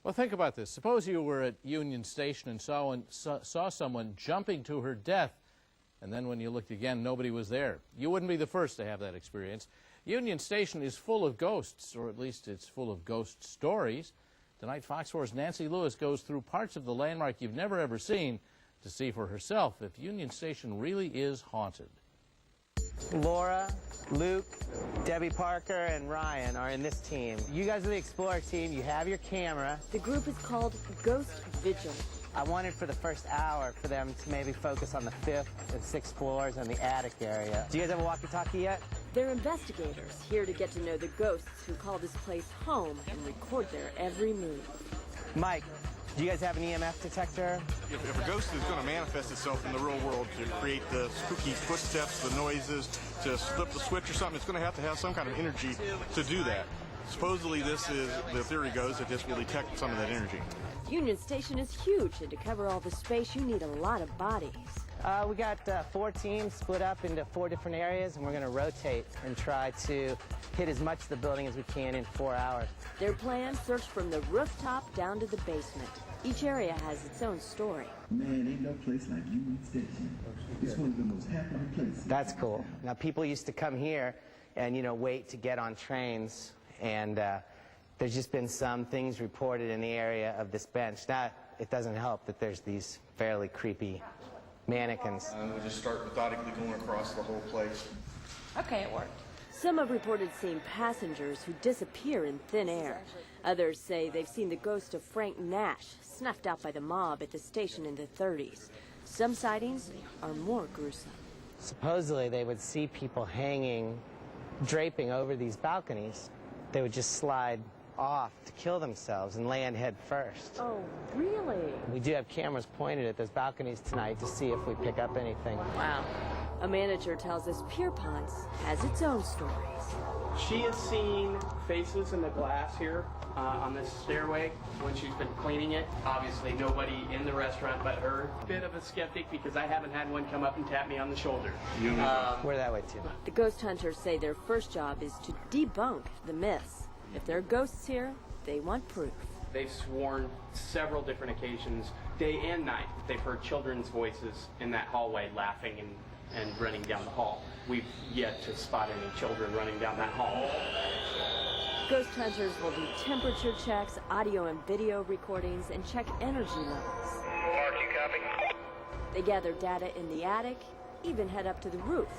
Well, think about this. Suppose you were at Union Station and saw someone jumping to her death, and then when you looked again, nobody was there. You wouldn't be the first to have that experience. Union Station is full of ghosts, or at least it's full of ghost stories. Tonight, Fox 4's Nancy Lewis goes through parts of the landmark you've never ever seen to see for herself if Union Station really is haunted. Laura, Luke, Debbie Parker, and Ryan are in this team. You guys are the Explorer team. You have your camera. The group is called Ghost Vigil. I wanted for the first hour for them to maybe focus on the 5th and 6th floors and the attic area. Do you guys have a walkie-talkie yet? They're investigators here to get to know the ghosts who call this place home and record their every move. Mike, do you guys have an EMF detector? If a ghost is going to manifest itself in the real world to create the spooky footsteps, the noises, to flip the switch or something, it's going to have some kind of energy to do that. Supposedly, this is, the theory goes, that this will detect some of that energy. Union Station is huge, and to cover all the space, you need a lot of bodies. We got 4 teams split up into 4 different areas, and we're going to rotate and try to hit as much of the building as we can in 4 hours. Their plan, search from the rooftop down to the basement. Each area has its own story. Man, ain't no place like Union Station. It's one of the most happening places. That's cool. Now, people used to come here and, wait to get on trains, and there's just been some things reported in the area of this bench. Now, it doesn't help that there's these fairly creepy mannequins. We'll just start methodically going across the whole place. Okay, it worked. Some have reported seeing passengers who disappear in thin air. Others say they've seen the ghost of Frank Nash snuffed out by the mob at the station in the 30s. Some sightings are more gruesome. Supposedly, they would see people hanging, draping over these balconies. They would just slide off to kill themselves and land head first. Oh, really? We do have cameras pointed at those balconies tonight to see if we pick up anything. Wow. A manager tells us Pierpont's has its own stories. She has seen faces in the glass here on this stairway when she's been cleaning it. Obviously, nobody in the restaurant but her. Bit of a skeptic because I haven't had one come up and tap me on the shoulder. We're that way, too. The ghost hunters say their first job is to debunk the myths. If there are ghosts here, they want proof. They've sworn several different occasions, day and night, they've heard children's voices in that hallway laughing and running down the hall. We've yet to spot any children running down that hall. Ghost hunters will do temperature checks, audio and video recordings, and check energy levels. Mark, you copy? They gather data in the attic, even head up to the roof.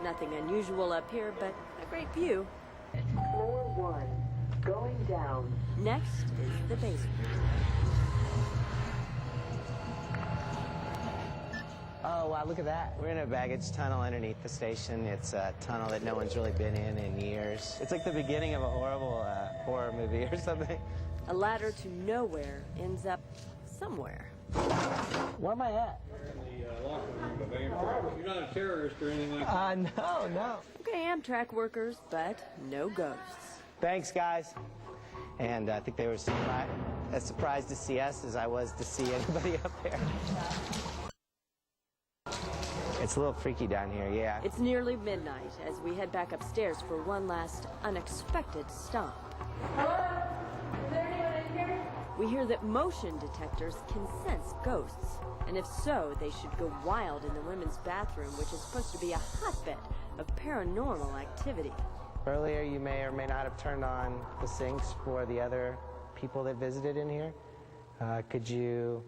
Nothing unusual up here, but a great view. Floor 1, going down. Next is the basement. Oh, wow, look at that. We're in a baggage tunnel underneath the station. It's a tunnel that no one's really been in years. It's like the beginning of a horrible horror movie or something. A ladder to nowhere ends up somewhere. Where am I at? You're in the locker room of Amtrak. You're not a terrorist or anything like that. No. Okay, Amtrak workers, but no ghosts. Thanks, guys. And I think they were as surprised to see us as I was to see anybody up there. It's a little freaky down here, yeah. It's nearly midnight as we head back upstairs for one last unexpected stop. Hello? Is there anyone in here? We hear that motion detectors can sense ghosts, and if so, they should go wild in the women's bathroom, which is supposed to be a hotbed of paranormal activity. Earlier, you may or may not have turned on the sinks for the other people that visited in here. Could you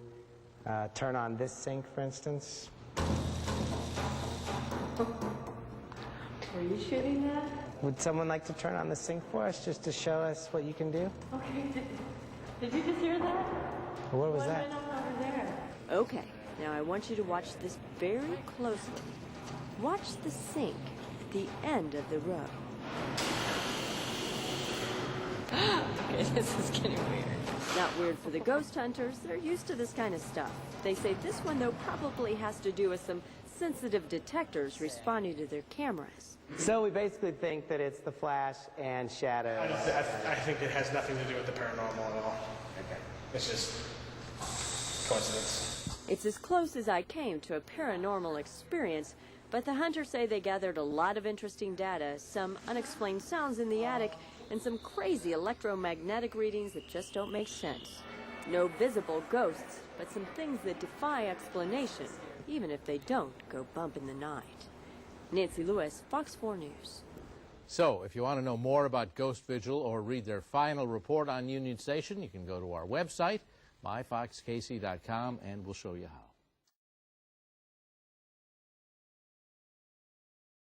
turn on this sink, for instance? Were you shooting that? Would someone like to turn on the sink for us, just to show us what you can do? Okay. Did you just hear that? What was What that? went on over there? Okay, now I want you to watch this very closely. Watch the sink at the end of the row. Okay, this is getting weird. Not weird for the ghost hunters. They're used to this kind of stuff. They say this one, though, probably has to do with some sensitive detectors responding to their cameras. So we basically think that it's the flash and shadow. I think it has nothing to do with the paranormal at all. Okay. It's just coincidence. It's as close as I came to a paranormal experience, but the hunters say they gathered a lot of interesting data, some unexplained sounds in the attic, and some crazy electromagnetic readings that just don't make sense. No visible ghosts, but some things that defy explanation, even if they don't go bump in the night. Nancy Lewis, Fox 4 News. So, if you want to know more about Ghost Vigil or read their final report on Union Station, you can go to our website, myfoxcasey.com, and we'll show you how.